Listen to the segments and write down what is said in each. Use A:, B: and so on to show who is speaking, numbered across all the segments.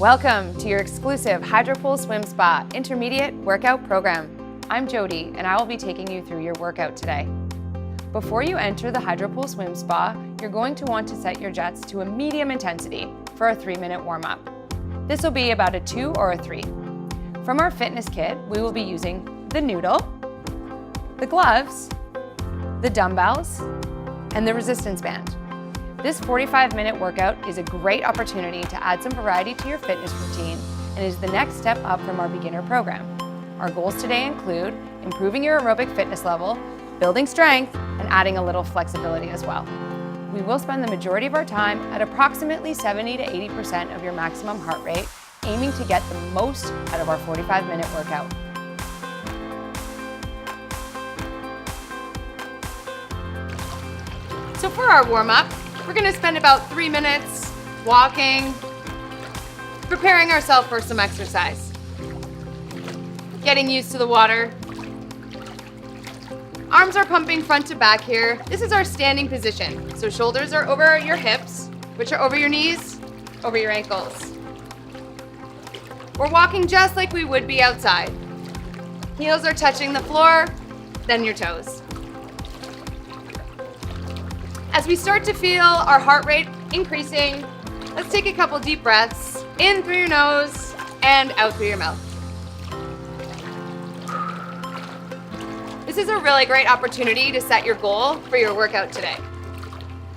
A: Welcome to your exclusive HydroPool Swim Spa Intermediate Workout Program. I'm Jody and I will be taking you through your workout today. Before you enter the HydroPool Swim Spa, you're going to want to set your jets to a medium intensity for a 3-minute warm-up. This will be about a 2 or a 3. From our fitness kit, we will be using the noodle, the gloves, the dumbbells, and the resistance band. This 45-minute workout is a great opportunity to add some variety to your fitness routine and is the next step up from our beginner program. Our goals today include improving your aerobic fitness level, building strength, and adding a little flexibility as well. We will spend the majority of our time at approximately 70 to 80% of your maximum heart rate, aiming to get the most out of our 45-minute workout. So for our warm-up, we're going to spend about 3 minutes walking, preparing ourselves for some exercise, getting used to the water. Arms are pumping front to back here. This is our standing position. So shoulders are over your hips, which are over your knees, over your ankles. We're walking just like we would be outside. Heels are touching the floor, then your toes. As we start to feel our heart rate increasing, let's take a couple deep breaths in through your nose and out through your mouth. This is a really great opportunity to set your goal for your workout today.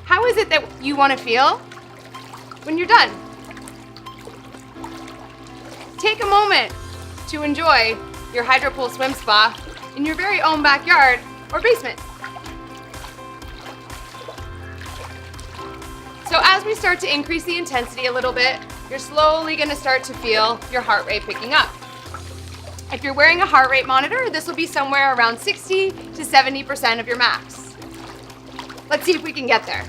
A: How is it that you want to feel when you're done? Take a moment to enjoy your HydroPool Swim Spa in your very own backyard or basement. So as we start to increase the intensity a little bit, you're slowly going to start to feel your heart rate picking up. If you're wearing a heart rate monitor, this will be somewhere around 60 to 70% of your max. Let's see if we can get there.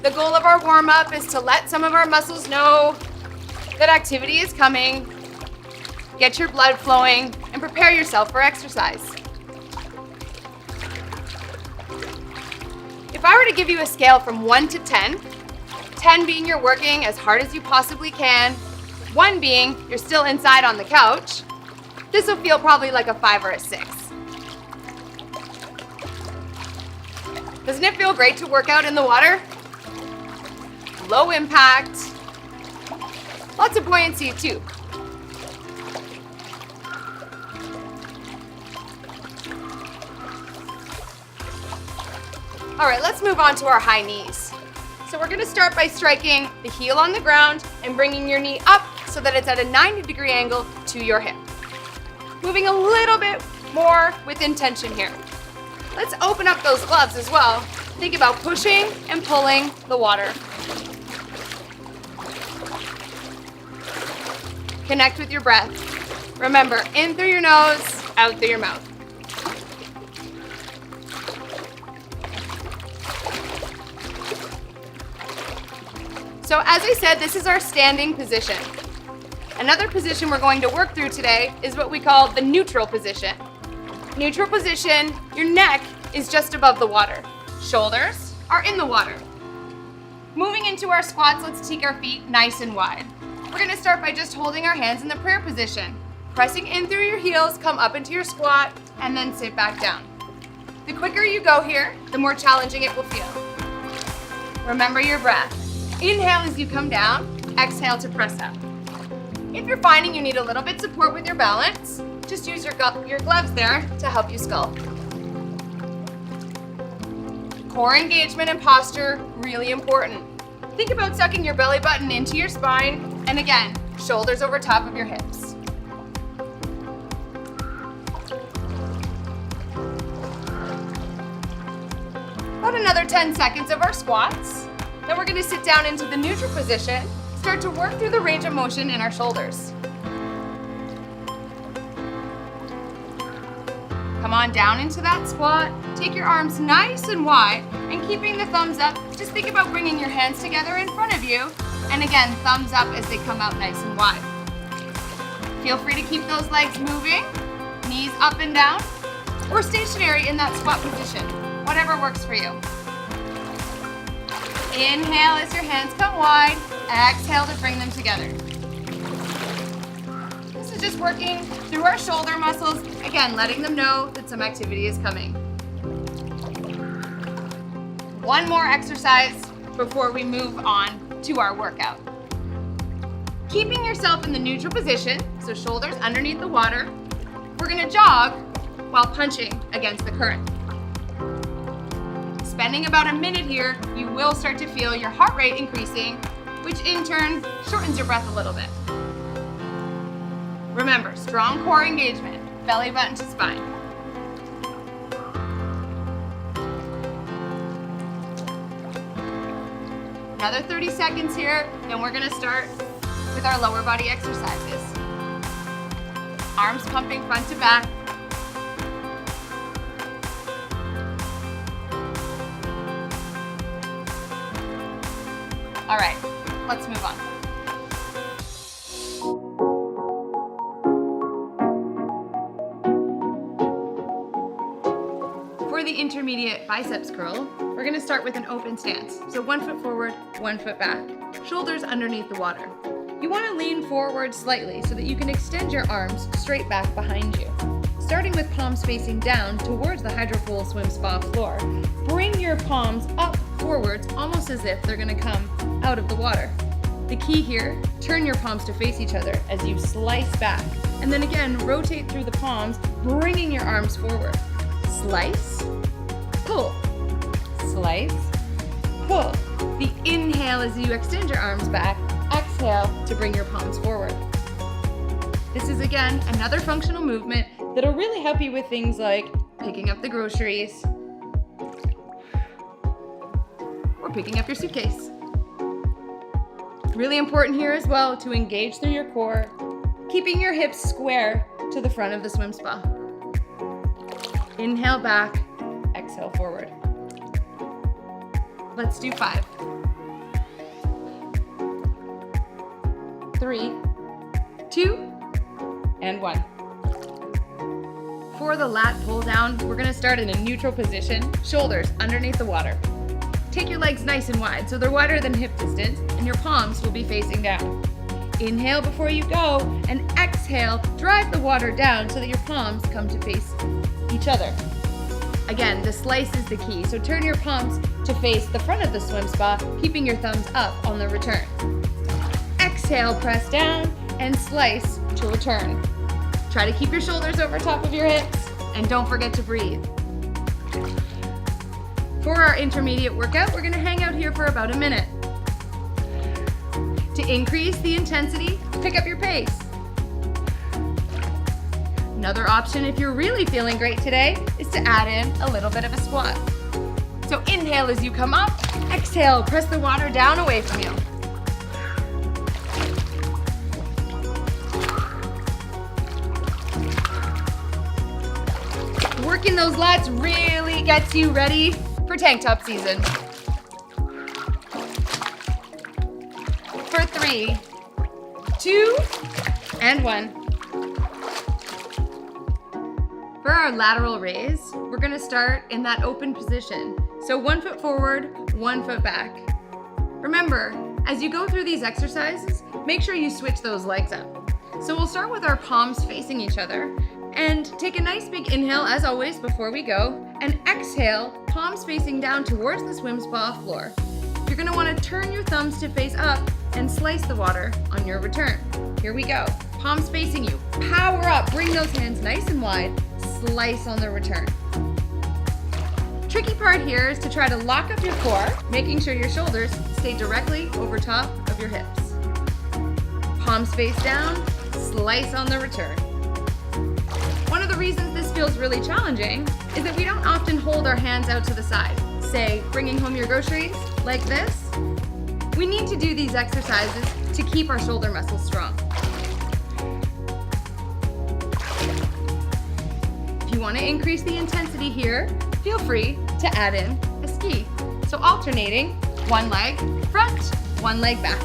A: The goal of our warm-up is to let some of our muscles know that activity is coming, get your blood flowing, and prepare yourself for exercise. If I were to give you a scale from 1 to 10, 10 being you're working as hard as you possibly can, 1 being you're still inside on the couch, this will feel probably like a 5 or a 6. Doesn't it feel great to work out in the water? Low impact, lots of buoyancy too. All right, let's move on to our high knees. So we're gonna start by striking the heel on the ground and bringing your knee up so that it's at a 90-degree angle to your hip. Moving a little bit more with intention here. Let's open up those gloves as well. Think about pushing and pulling the water. Connect with your breath. Remember, in through your nose, out through your mouth. So as I said, this is our standing position. Another position we're going to work through today is what we call the neutral position. Neutral position, your neck is just above the water. Shoulders are in the water. Moving into our squats, let's take our feet nice and wide. We're gonna start by just holding our hands in the prayer position. Pressing in through your heels, come up into your squat, and then sit back down. The quicker you go here, the more challenging it will feel. Remember your breath. Inhale as you come down, exhale to press up. If you're finding you need a little bit support with your balance, just use your gloves there to help you sculpt. Core engagement and posture, really important. Think about sucking your belly button into your spine, and again, shoulders over top of your hips. About another 10 seconds of our squats. Then we're going to sit down into the neutral position, start to work through the range of motion in our shoulders. Come on down into that squat. Take your arms nice and wide, and keeping the thumbs up, just think about bringing your hands together in front of you, and again, thumbs up as they come out nice and wide. Feel free to keep those legs moving, knees up and down, or stationary in that squat position, whatever works for you. Inhale as your hands come wide. Exhale to bring them together. This is just working through our shoulder muscles. Again, letting them know that some activity is coming. One more exercise before we move on to our workout. Keeping yourself in the neutral position, so shoulders underneath the water, we're gonna jog while punching against the current. Spending about a minute here, you will start to feel your heart rate increasing, which in turn shortens your breath a little bit. Remember, strong core engagement, belly button to spine. Another 30 seconds here, then we're gonna start with our lower body exercises. Arms pumping front to back. All right, let's move on. For the intermediate biceps curl, we're gonna start with an open stance. So 1 foot forward, 1 foot back. Shoulders underneath the water. You wanna lean forward slightly so that you can extend your arms straight back behind you. Starting with palms facing down towards the hydro pool swim spa floor, bring your palms up forwards almost as if they're gonna come out of the water. The key here, turn your palms to face each other as you slice back. And then again, rotate through the palms, bringing your arms forward. Slice, pull, slice, pull. The inhale as you extend your arms back, exhale to bring your palms forward. This is again, another functional movement that'll really help you with things like picking up the groceries or picking up your suitcase. Really important here as well to engage through your core, keeping your hips square to the front of the swim spa. Inhale back, exhale forward. Let's do 5. 3, 2, and 1. For the lat pull down, we're gonna start in a neutral position, shoulders underneath the water. Take your legs nice and wide, so they're wider than hip distance, and your palms will be facing down. Inhale before you go, and exhale, drive the water down so that your palms come to face each other. Again, the slice is the key, so turn your palms to face the front of the swim spa, keeping your thumbs up on the return. Exhale, press down, and slice to return. Try to keep your shoulders over top of your hips, and don't forget to breathe. For our intermediate workout, we're gonna hang out here for about a minute. To increase the intensity, pick up your pace. Another option, if you're really feeling great today, is to add in a little bit of a squat. So inhale as you come up, exhale, press the water down away from you. Working those lats really gets you ready for tank top season. For 3, 2, and 1. For our lateral raise, we're gonna start in that open position. So 1 foot forward, 1 foot back. Remember, as you go through these exercises, make sure you switch those legs up. So we'll start with our palms facing each other and take a nice big inhale as always before we go, and exhale, palms facing down towards the swim spa floor. You're gonna wanna turn your thumbs to face up and slice the water on your return. Here we go, palms facing you, power up, bring those hands nice and wide, slice on the return. Tricky part here is to try to lock up your core, making sure your shoulders stay directly over top of your hips. Palms face down, slice on the return. One of the reasons this feels really challenging is that we don't often hold our hands out to the side. Say, bringing home your groceries like this. We need to do these exercises to keep our shoulder muscles strong. If you want to increase the intensity here, feel free to add in a ski. So alternating, one leg front, one leg back.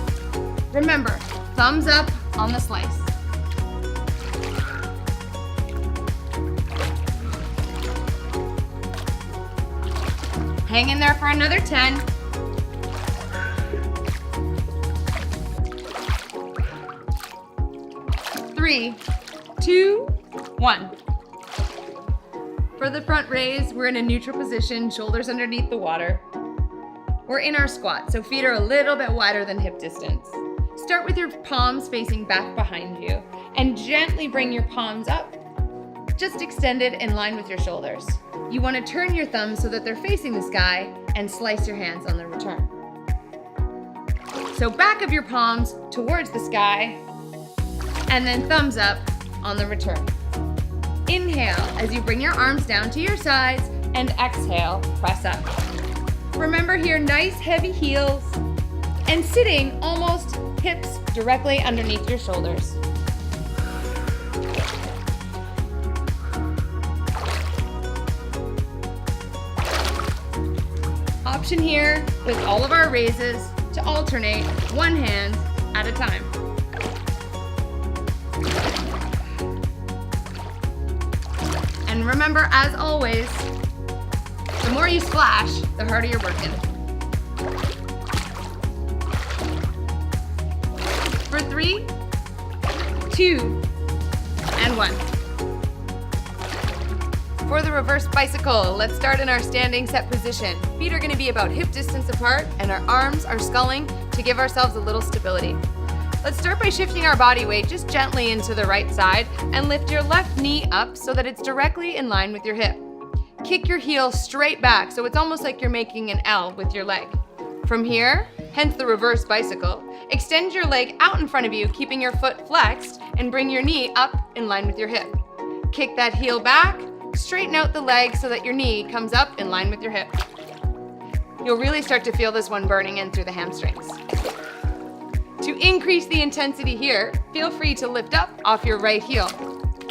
A: Remember, thumbs up on the slice. Hang in there for another 10. 3, 2, 1. For the front raise, we're in a neutral position, shoulders underneath the water. We're in our squat, so feet are a little bit wider than hip distance. Start with your palms facing back behind you and gently bring your palms up, just extended in line with your shoulders. You want to turn your thumbs so that they're facing the sky and slice your hands on the return. So back of your palms towards the sky and then thumbs up on the return. Inhale as you bring your arms down to your sides and exhale, press up. Remember here, nice heavy heels and sitting almost hips directly underneath your shoulders. Option here with all of our raises to alternate one hand at a time. And remember, as always, the more you splash, the harder you're working. For 3, 2, and 1. For the reverse bicycle, let's start in our standing set position. Feet are going to be about hip distance apart and our arms are sculling to give ourselves a little stability. Let's start by shifting our body weight just gently into the right side and lift your left knee up so that it's directly in line with your hip. Kick your heel straight back so it's almost like you're making an L with your leg. From here, hence the reverse bicycle, extend your leg out in front of you, keeping your foot flexed, and bring your knee up in line with your hip. Kick that heel back, straighten out the leg so that your knee comes up in line with your hip. You'll really start to feel this one burning in through the hamstrings. To increase the intensity here, feel free to lift up off your right heel,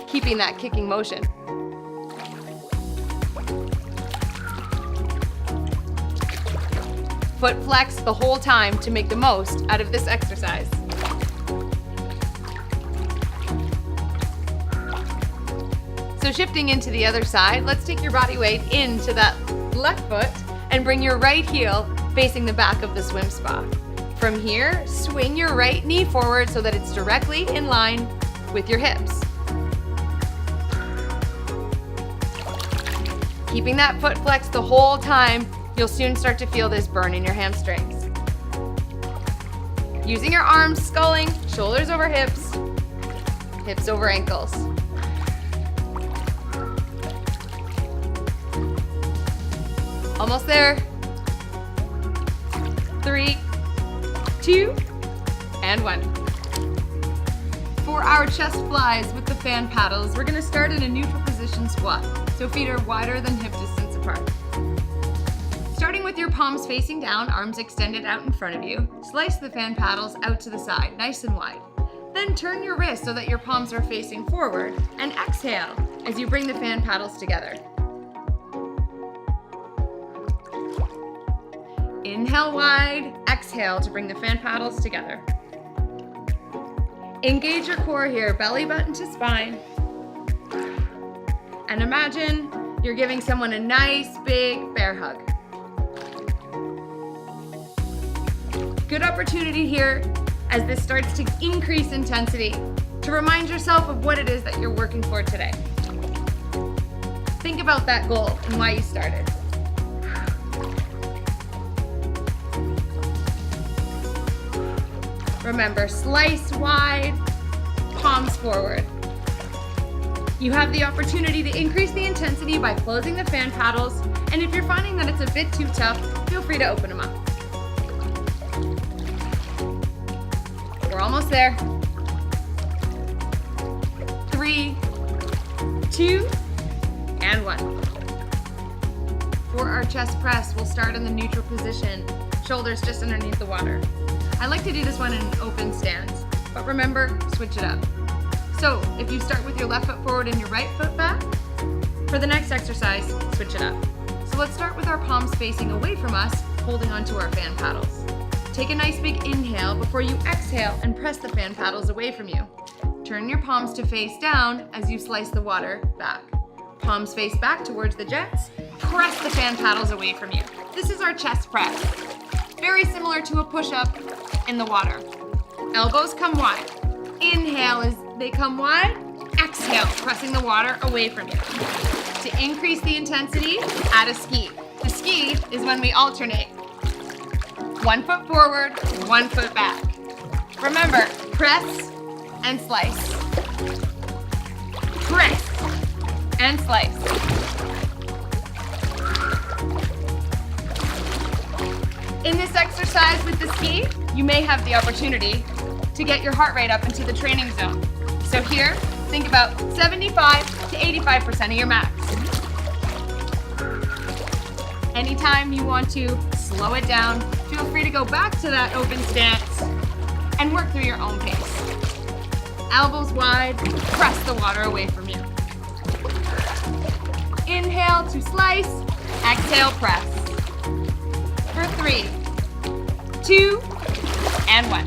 A: keeping that kicking motion. Foot flex the whole time to make the most out of this exercise. So shifting into the other side, let's take your body weight into that left foot and bring your right heel facing the back of the swim spa. From here, swing your right knee forward so that it's directly in line with your hips. Keeping that foot flexed the whole time, you'll soon start to feel this burn in your hamstrings. Using your arms, sculling, shoulders over hips, hips over ankles. Almost there. 3, 2, and 1. For our chest flies with the fan paddles, we're gonna start in a neutral position squat, so feet are wider than hip distance apart. Starting with your palms facing down, arms extended out in front of you, slice the fan paddles out to the side, nice and wide. Then turn your wrists so that your palms are facing forward, and exhale as you bring the fan paddles together. Inhale wide, exhale to bring the fan paddles together. Engage your core here, belly button to spine. And imagine you're giving someone a nice big bear hug. Good opportunity here as this starts to increase intensity to remind yourself of what it is that you're working for today. Think about that goal and why you started. Remember, slice wide, palms forward. You have the opportunity to increase the intensity by closing the fan paddles, and if you're finding that it's a bit too tough, feel free to open them up. We're almost there. 3, 2, and 1. For our chest press, we'll start in the neutral position, shoulders just underneath the water. I like to do this one in an open stance, but remember, switch it up. So if you start with your left foot forward and your right foot back, for the next exercise, switch it up. So let's start with our palms facing away from us, holding onto our fan paddles. Take a nice big inhale before you exhale and press the fan paddles away from you. Turn your palms to face down as you slice the water back. Palms face back towards the jets, press the fan paddles away from you. This is our chest press. Very similar to a push-up in the water. Elbows come wide. Inhale as they come wide. Exhale, pressing the water away from you. To increase the intensity, add a ski. The ski is when we alternate. 1 foot forward, 1 foot back. Remember, press and slice. Press and slice. In this exercise with the ski, you may have the opportunity to get your heart rate up into the training zone. So here, think about 75 to 85% of your max. Anytime you want to slow it down, feel free to go back to that open stance and work through your own pace. Elbows wide, press the water away from you. Inhale to slice, exhale, press. For 3, 2, and 1.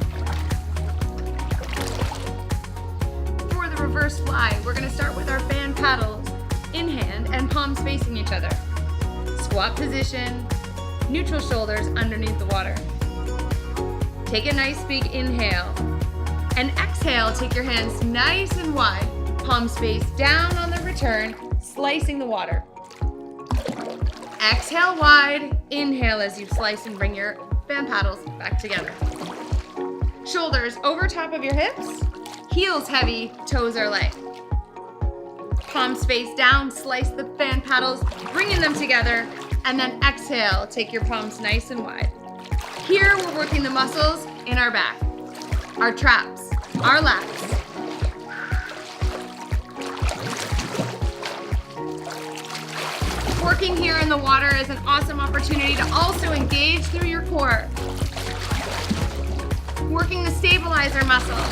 A: For the reverse fly, we're going to start with our fan paddles in hand and palms facing each other. Squat position, neutral shoulders underneath the water. Take a nice big inhale. And exhale, take your hands nice and wide, palms face down on the return, slicing the water. Exhale wide, inhale as you slice and bring your fan paddles back together. Shoulders over top of your hips, heels heavy, toes are light. Palms face down, slice the fan paddles, bringing them together, and then exhale, take your palms nice and wide. Here we're working the muscles in our back, our traps, our lats. Working here in the water is an awesome opportunity to also engage through your core. Working the stabilizer muscles.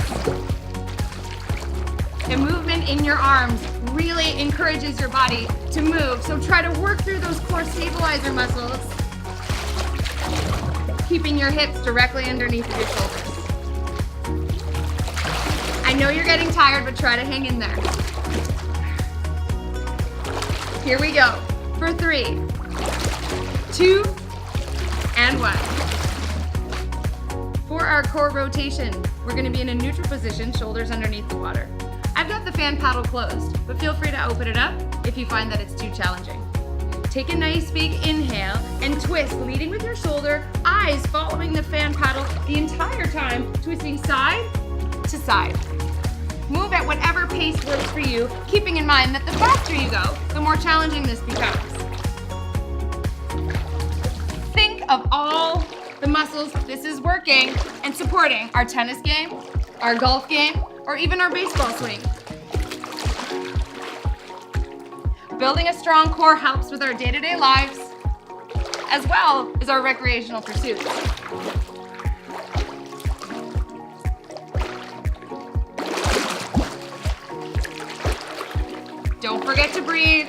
A: The movement in your arms really encourages your body to move, so try to work through those core stabilizer muscles, keeping your hips directly underneath of your shoulders. I know you're getting tired, but try to hang in there. Here we go. For 3, 2, and 1. For our core rotation, we're going to be in a neutral position, shoulders underneath the water. I've got the fan paddle closed, but feel free to open it up if you find that it's too challenging. Take a nice big inhale and twist, leading with your shoulder, eyes following the fan paddle the entire time, twisting side to side. Move at whatever pace works for you, keeping in mind that the faster you go, the more challenging this becomes. Think of all the muscles this is working and supporting our tennis game, our golf game, or even our baseball swing. Building a strong core helps with our day-to-day lives, as well as our recreational pursuits. Don't forget to breathe.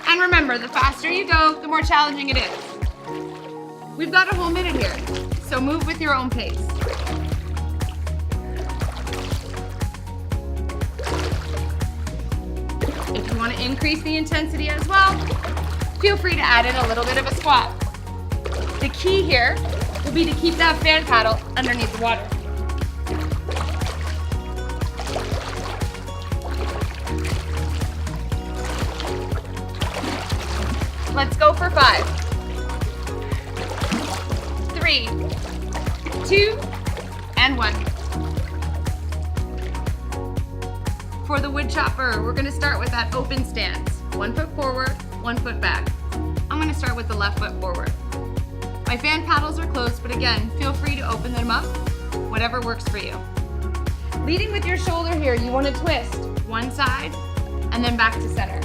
A: And remember, the faster you go, the more challenging it is. We've got a whole minute here, so move with your own pace. If you want to increase the intensity as well, feel free to add in a little bit of a squat. The key here will be to keep that fan paddle underneath the water. Let's go for 5, 3, 2, and 1. For the wood chopper, we're gonna start with that open stance. 1 foot forward, 1 foot back. I'm gonna start with the left foot forward. My fan paddles are closed, but again, feel free to open them up, whatever works for you. Leading with your shoulder here, you wanna twist one side and then back to center.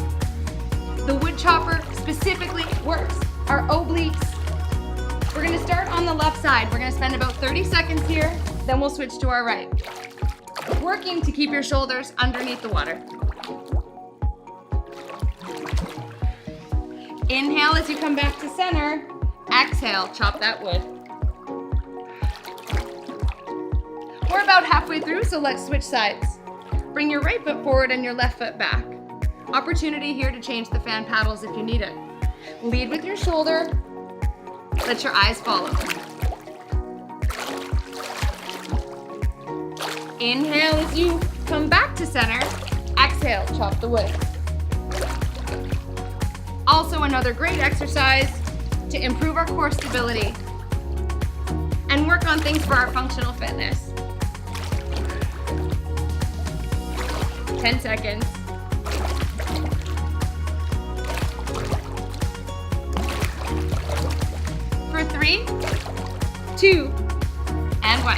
A: The wood chopper specifically works our obliques. We're gonna start on the left side. We're gonna spend about 30 seconds here, then we'll switch to our right. Working to keep your shoulders underneath the water. Inhale as you come back to center. Exhale, chop that wood. We're about halfway through, so let's switch sides. Bring your right foot forward and your left foot back. Opportunity here to change the fan paddles if you need it. Lead with your shoulder. Let your eyes follow. Inhale as you come back to center. Exhale, chop the wood. Also another great exercise to improve our core stability and work on things for our functional fitness. 10 seconds. For 3, 2, and 1.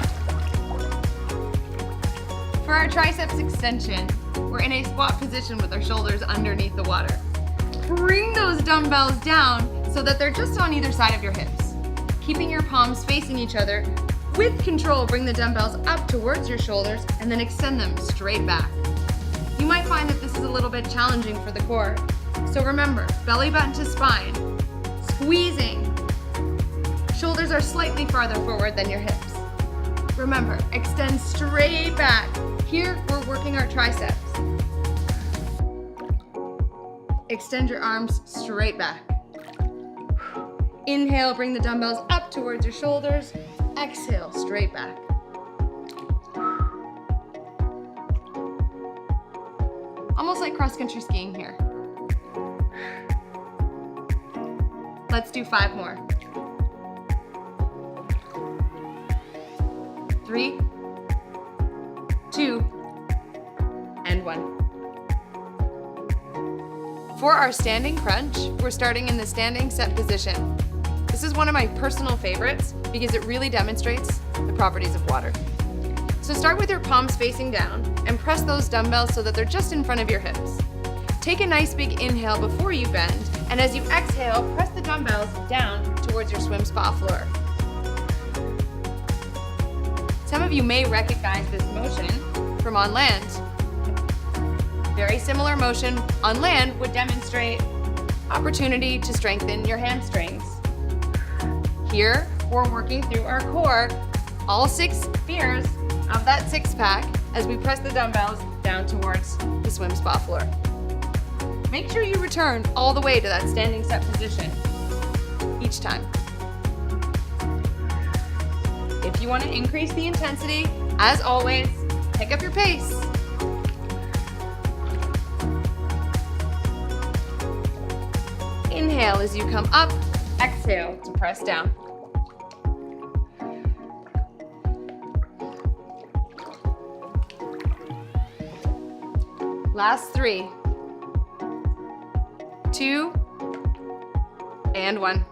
A: For our triceps extension, we're in a squat position with our shoulders underneath the water. Bring those dumbbells down so that they're just on either side of your hips. Keeping your palms facing each other, with control, bring the dumbbells up towards your shoulders and then extend them straight back. You might find that this is a little bit challenging for the core. So remember, belly button to spine, squeezing. Shoulders are slightly farther forward than your hips. Remember, extend straight back. Here, we're working our triceps. Extend your arms straight back. Inhale, bring the dumbbells up towards your shoulders. Exhale, straight back. Almost like cross-country skiing here. Let's do 5 more. 3, 2, and 1. For our standing crunch, we're starting in the standing set position. This is one of my personal favorites because it really demonstrates the properties of water. So start with your palms facing down and press those dumbbells so that they're just in front of your hips. Take a nice big inhale before you bend, and as you exhale, press the dumbbells down towards your swim spa floor. Some of you may recognize this motion from on land. Very similar motion on land would demonstrate opportunity to strengthen your hamstrings. Here, we're working through our core, all 6 spheres of that 6-pack as we press the dumbbells down towards the swim spa floor. Make sure you return all the way to that standing set position each time. If you want to increase the intensity, as always, pick up your pace. Inhale as you come up, exhale to press down. Last 3, 2, and 1.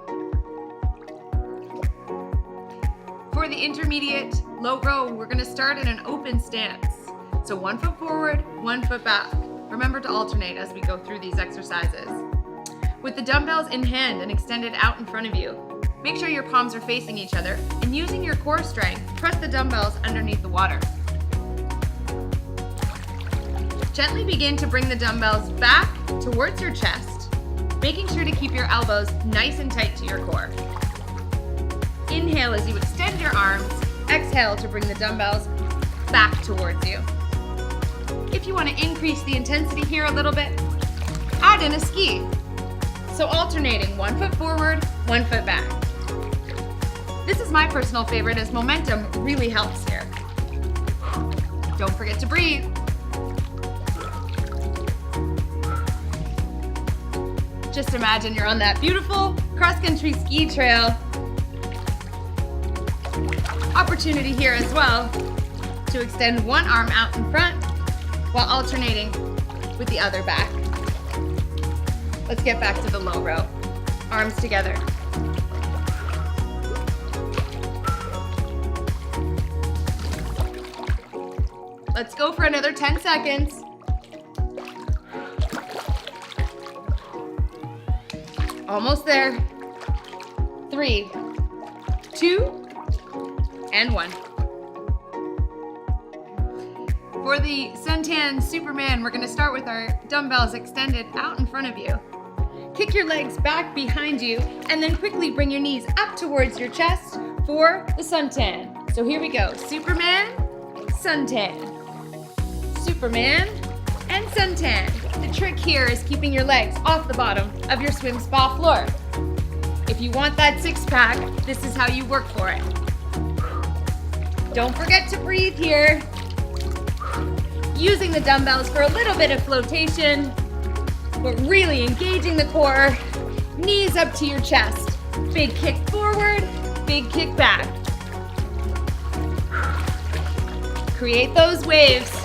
A: For the intermediate low row, we're going to start in an open stance. So 1 foot forward, 1 foot back. Remember to alternate as we go through these exercises. With the dumbbells in hand and extended out in front of you, make sure your palms are facing each other, and using your core strength, press the dumbbells underneath the water. Gently begin to bring the dumbbells back towards your chest, making sure to keep your elbows nice and tight to your core. Inhale as you extend your arms, exhale to bring the dumbbells back towards you. If you want to increase the intensity here a little bit, add in a ski. So alternating 1 foot forward, 1 foot back. This is my personal favorite as momentum really helps here. Don't forget to breathe. Just imagine you're on that beautiful cross-country ski trail. Opportunity here as well to extend one arm out in front while alternating with the other back. Let's get back to the low row. Arms together. Let's go for another 10 seconds. Almost there. 3, 2, and 1. For the Suntan Superman, we're going to start with our dumbbells extended out in front of you. Kick your legs back behind you, and then quickly bring your knees up towards your chest for the Suntan. So here we go. Superman, Suntan. Superman, and Suntan. The trick here is keeping your legs off the bottom of your swim spa floor. If you want that 6-pack, this is how you work for it. Don't forget to breathe here. using the dumbbells for a little bit of flotation, but really engaging the core. Knees up to your chest. Big kick forward, big kick back. Create those waves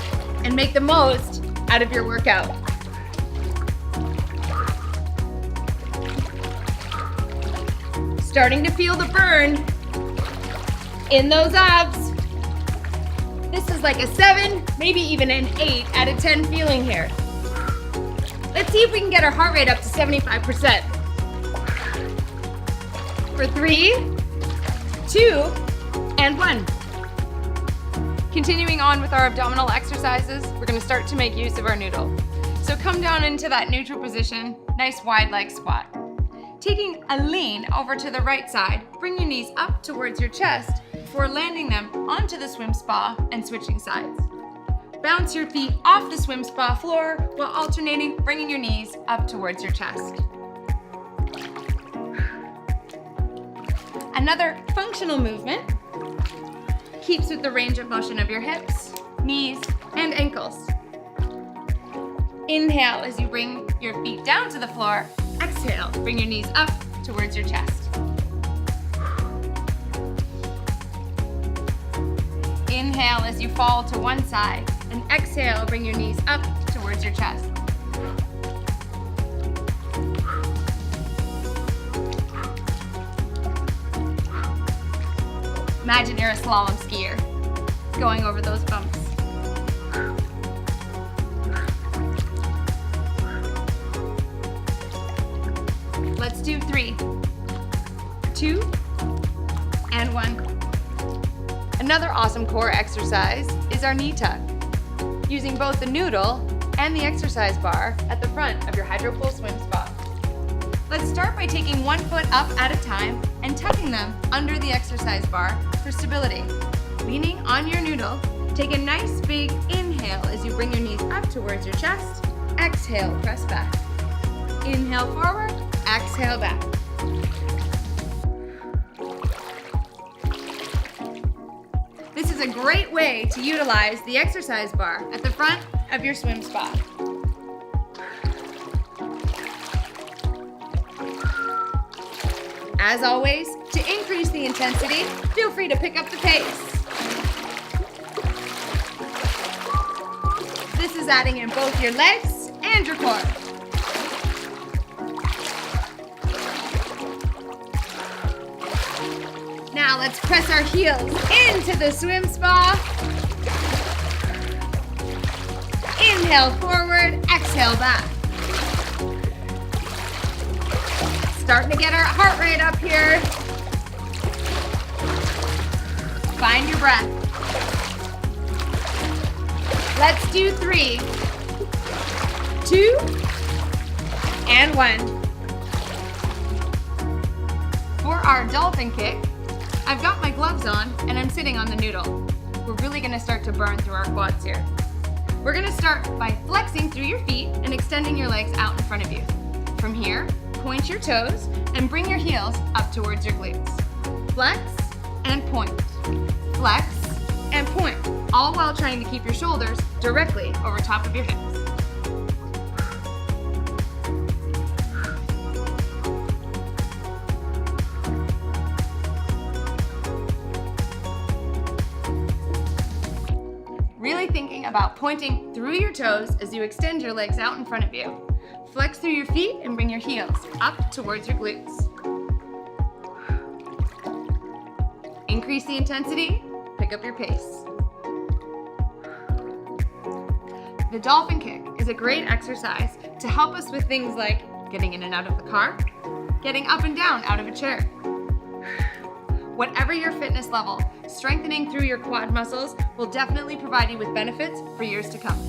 A: and make the most out of your workout. Starting to feel the burn in those abs. This is like a 7, maybe even an 8 out of 10 feeling here. Let's see if we can get our heart rate up to 75%. For 3, 2, and 1. Continuing on with our abdominal exercises, we're going to start to make use of our noodle. So come down into that neutral position, nice wide leg squat. Taking a lean over to the right side, bring your knees up towards your chest before landing them onto the swim spa and switching sides. Bounce your feet off the swim spa floor while alternating, bringing your knees up towards your chest. Another functional movement keeps with the range of motion of your hips, knees, and ankles. Inhale as you bring your feet down to the floor. Exhale, bring your knees up towards your chest. Inhale as you fall to one side, and exhale, bring your knees up towards your chest. Imagine you're a slalom skier going over those bumps. Let's do 3, 2, and 1. Another awesome core exercise is our knee tuck, using both the noodle and the exercise bar at the front of your HydroPulse swim spa. Let's start by taking one foot up at a time and tucking them under the exercise bar for stability. Leaning on your noodle, take a nice big inhale as you bring your knees up towards your chest. Exhale, press back. Inhale forward, exhale back. This is a great way to utilize the exercise bar at the front of your swim spa. As always, to increase the intensity, feel free to pick up the pace. This is adding in both your legs and your core. Now let's press our heels into the swim spa. Inhale forward, exhale back. Starting to get our heart rate up here. Find your breath. Let's do 3, 2, and 1. For our Dolphin Kick, I've got my gloves on and I'm sitting on the noodle. We're really gonna start to burn through our quads here. We're gonna start by flexing through your feet and extending your legs out in front of you. From here, point your toes and bring your heels up towards your glutes. Flex and point. Flex and point, all while trying to keep your shoulders directly over top of your hips. Really thinking about pointing through your toes as you extend your legs out in front of you. Flex through your feet and bring your heels up towards your glutes. Increase the intensity, pick up your pace. The Dolphin Kick is a great exercise to help us with things like getting in and out of the car, getting up and down out of a chair. Whatever your fitness level, strengthening through your quad muscles will definitely provide you with benefits for years to come.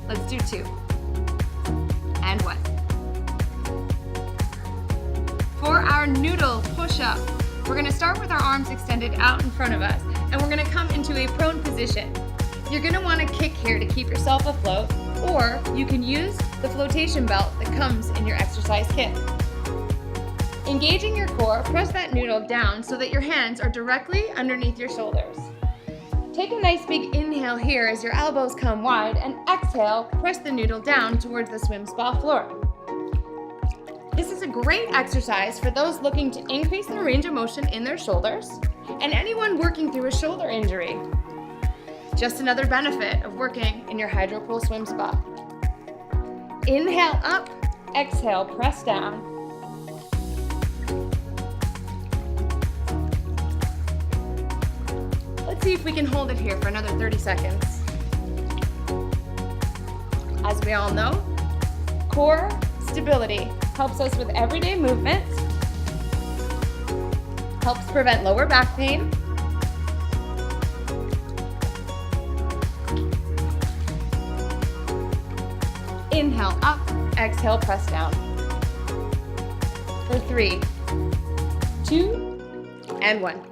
A: Let's do 2 and 1. For our noodle push-up, we're gonna start with our arms extended out in front of us, and we're gonna come into a prone position. You're gonna wanna kick here to keep yourself afloat, or you can use the flotation belt that comes in your exercise kit. Engaging your core, press that noodle down so that your hands are directly underneath your shoulders. Take a nice big inhale here as your elbows come wide, and exhale, press the noodle down towards the swim spa floor. This is a great exercise for those looking to increase their range of motion in their shoulders and anyone working through a shoulder injury. Just another benefit of working in your hydro pool swim spa. Inhale up, exhale, press down. Let's see if we can hold it here for another 30 seconds. As we all know, core stability helps us with everyday movement, helps prevent lower back pain, inhale up, exhale, press down. For 3, 2, and 1.